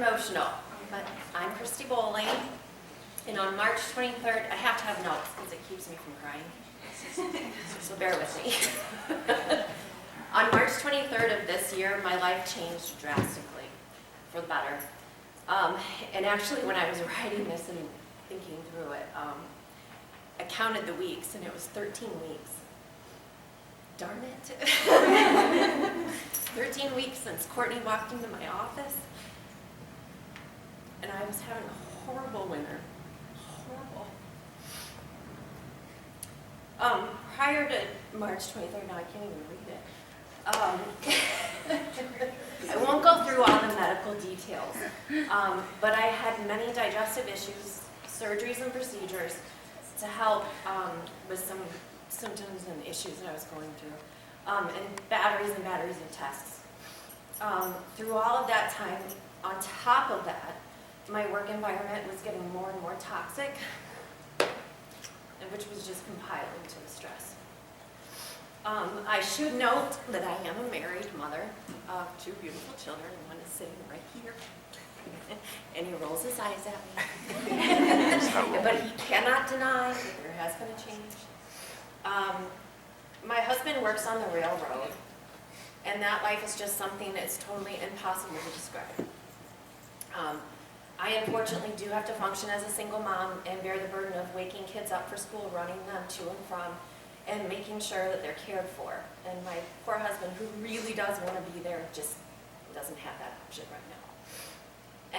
emotional, but I'm Christy Bowling, and on March 23rd, I have to have notes because it keeps me from crying, so bear with me. On March 23rd of this year, my life changed drastically for the better. And actually, when I was writing this and thinking through it, I counted the weeks, and it was 13 weeks. Darn it. 13 weeks since Courtney walked into my office, and I was having a horrible winter. Horrible. Prior to March 23rd, now I can't even read it. I won't go through all the medical details, but I had many digestive issues, surgeries and procedures to help with some symptoms and issues that I was going through, and batteries of tests. Through all of that time, on top of that, my work environment was getting more and more toxic, which was just compiling to the stress. I should note that I am a married mother of 2 beautiful children, and one is sitting right here. And he rolls his eyes at me. But he cannot deny that there has been a change. My husband works on the railroad, and that life is just something that's totally impossible to describe. I unfortunately do have to function as a single mom and bear the burden of waking kids up for school, running them to and from, and making sure that they're cared for. And my poor husband, who really does want to be there, just doesn't have that option right now.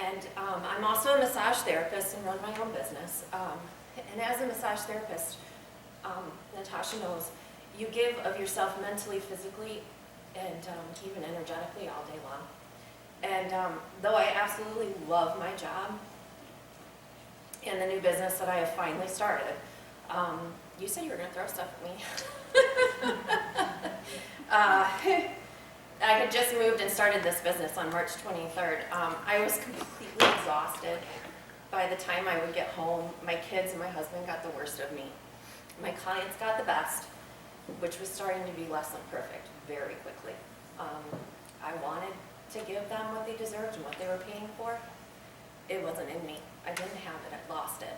And I'm also a massage therapist and run my own business. And as a massage therapist, Natasha knows, you give of yourself mentally, physically, and even energetically all day long. And though I absolutely love my job and the new business that I have finally started, you said you were going to throw stuff at me. I had just moved and started this business on March 23rd. I was completely exhausted by the time I would get home. My kids and my husband got the worst of me. My clients got the best, which was starting to be less than perfect very quickly. I wanted to give them what they deserved and what they were paying for. It wasn't in me. I didn't have it. I lost it.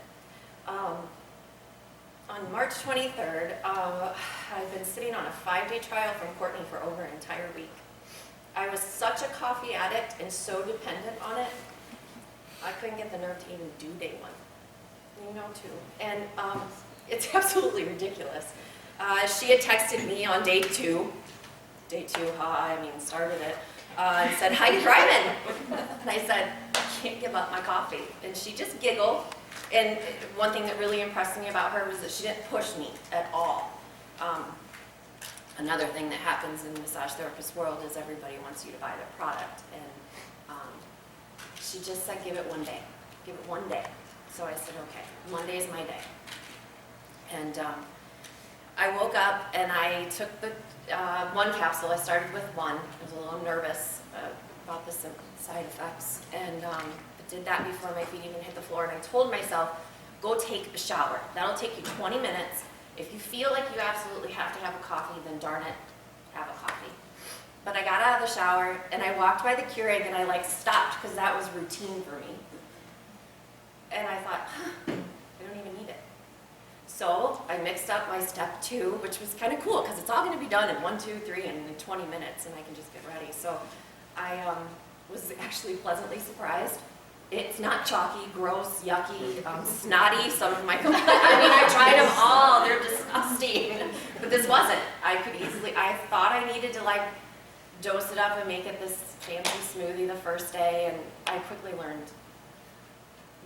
On March 23rd, I've been sitting on a 5-day trial from Courtney for over an entire week. I was such a coffee addict and so dependent on it, I couldn't get the nerve to even do day 1. You know, too. And it's absolutely ridiculous. She had texted me on day 2, started it, and said, "How you driving?" And I said, "I can't give up my coffee." And she just giggled. And one thing that really impressed me about her was that she didn't push me at all. Another thing that happens in the massage therapist world is everybody wants you to buy their product. And she just said, "Give it 1 day. Give it 1 day." So I said, okay, Monday is my day. And I woke up and I took the 1 capsule. I started with 1. I was a little nervous about the side effects. And I did that before my feet even hit the floor. And I told myself, go take a shower. That'll take you 20 minutes. If you feel like you absolutely have to have a coffee, then darn it, have a coffee. But I got out of the shower and I walked by the Keurig and I stopped because that was routine for me. And I thought, I don't even need it. So I mixed up my step 2, which was kind of cool because it's all going to be done in 1, 2, 3, and in 20 minutes, and I can just get ready. So I was actually pleasantly surprised. It's not chalky, gross, yucky, snotty. Some of my I tried them all. They're disgusting. But this wasn't. I thought I needed to dose it up and make it this fancy smoothie the first day, and I quickly learned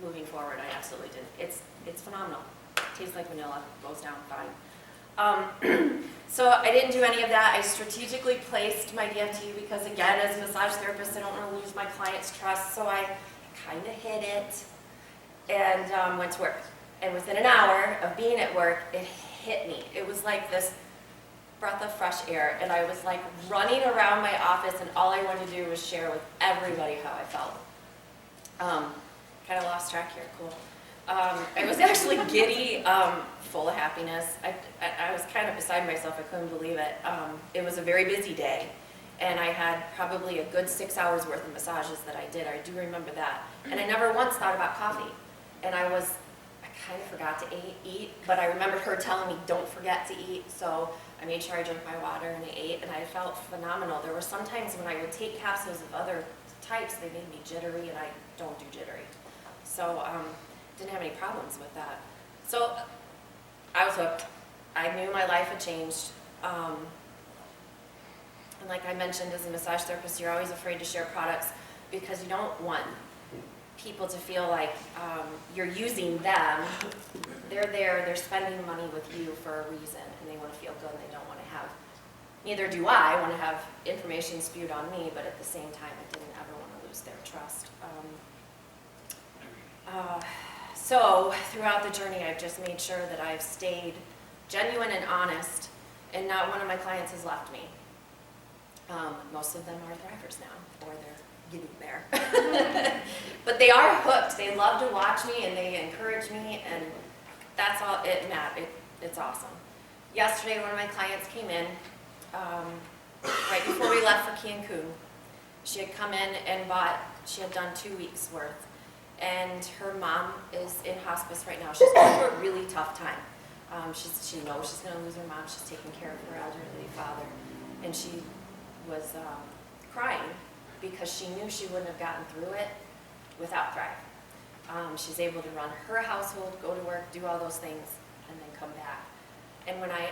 moving forward I absolutely didn't. It's phenomenal. It tastes like vanilla, goes down fine. So I didn't do any of that. I strategically placed my DFT because, again, as a massage therapist, I don't want to lose my client's trust, so I kind of hid it and went to work. And within an hour of being at work, it hit me. It was like this breath of fresh air, and I was running around my office, and all I wanted to do was share with everybody how I felt. Kind of lost track here, cool. I was actually giddy, full of happiness. I was kind of beside myself. I couldn't believe it. It was a very busy day, And I had probably a good 6 hours worth of massages that I did. I do remember that. And I never once thought about coffee. And I kind of forgot to eat, but I remembered her telling me, don't forget to eat. So I made sure I drank my water and I ate, and I felt phenomenal. There were some times when I would take capsules of other types, they made me jittery, and I don't do jittery. So didn't have any problems with that. So I was hooked. I knew my life had changed. And like I mentioned, as a massage therapist, you're always afraid to share products because you don't want people to feel like you're using them. They're there, they're spending money with you for a reason, and they want to feel good, and they don't want to have, neither do I want to have information spewed on me, but at the same time, I didn't ever want to lose their trust. So throughout the journey, I've just made sure that I've stayed genuine and honest, and not one of my clients has left me. Most of them are thrivers now, or they're getting there. But they are hooked. They love to watch me, and they encourage me, and that's all it matters. It's awesome. Yesterday, one of my clients came in right before we left for Cancun. She had come in and she had done 2 weeks worth, and her mom is in hospice right now. She's going through a really tough time. She knows she's going to lose her mom. She's taking care of her elderly father, and she was crying because she knew she wouldn't have gotten through it without Thrive. She's able to run her household, go to work, do all those things, and then come back. And when I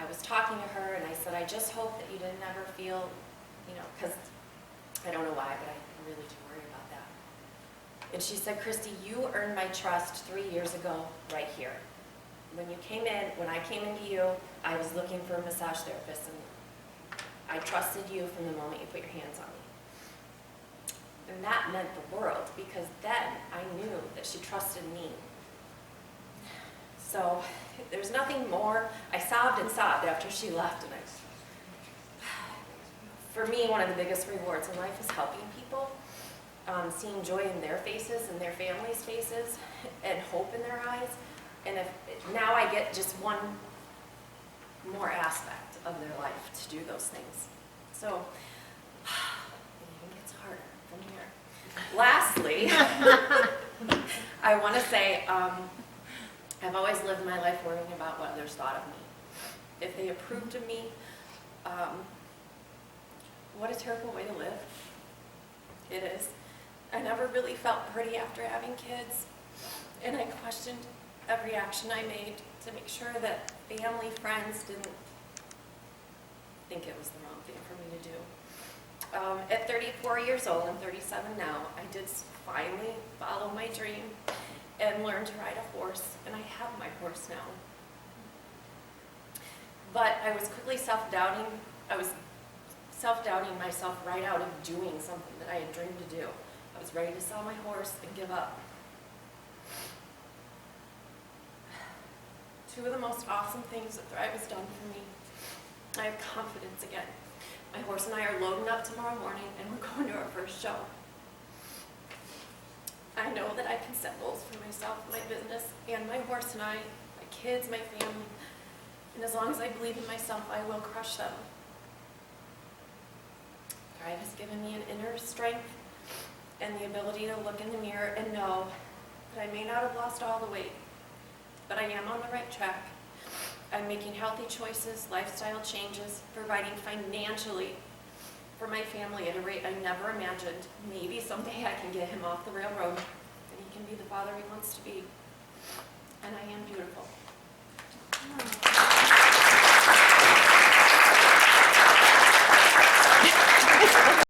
was talking to her, and I said, I just hope that you didn't ever feel, because I don't know why, but I really do worry about that. And she said, Christy, you earned my trust 3 years ago right here. When I came into you, I was looking for a massage therapist, and I trusted you from the moment you put your hands on me. And that meant the world, because then I knew that she trusted me. So there's nothing more. I sobbed and sobbed after she left, and for me, one of the biggest rewards in life is helping people, seeing joy in their faces and their families' faces, and hope in their eyes. And now I get just one more aspect of their life to do those things. So it even gets harder from here. Lastly, I want to say I've always lived my life worrying about what others thought of me. If they approved of me, what a terrible way to live. It is. I never really felt pretty after having kids, and I questioned every action I made to make sure that family, friends didn't think it was the wrong thing for me to do. At 34 years old, I'm 37 now, I did finally follow my dream and learn to ride a horse, and I have my horse now. But I was quickly self-doubting. I was self-doubting myself right out of doing something that I had dreamed to do. I was ready to sell my horse and give up. Two of the most awesome things that Thrive has done for me. I have confidence again. My horse and I are loading up tomorrow morning, and we're going to our first show. I know that I can set goals for myself, my business, and my horse and I, my kids, my family. And as long as I believe in myself, I will crush them. Thrive has given me an inner strength and the ability to look in the mirror and know that I may not have lost all the weight, but I am on the right track. I'm making healthy choices, lifestyle changes, providing financially for my family at a rate I never imagined. Maybe someday I can get him off the railroad and he can be the father he wants to be. And I am beautiful.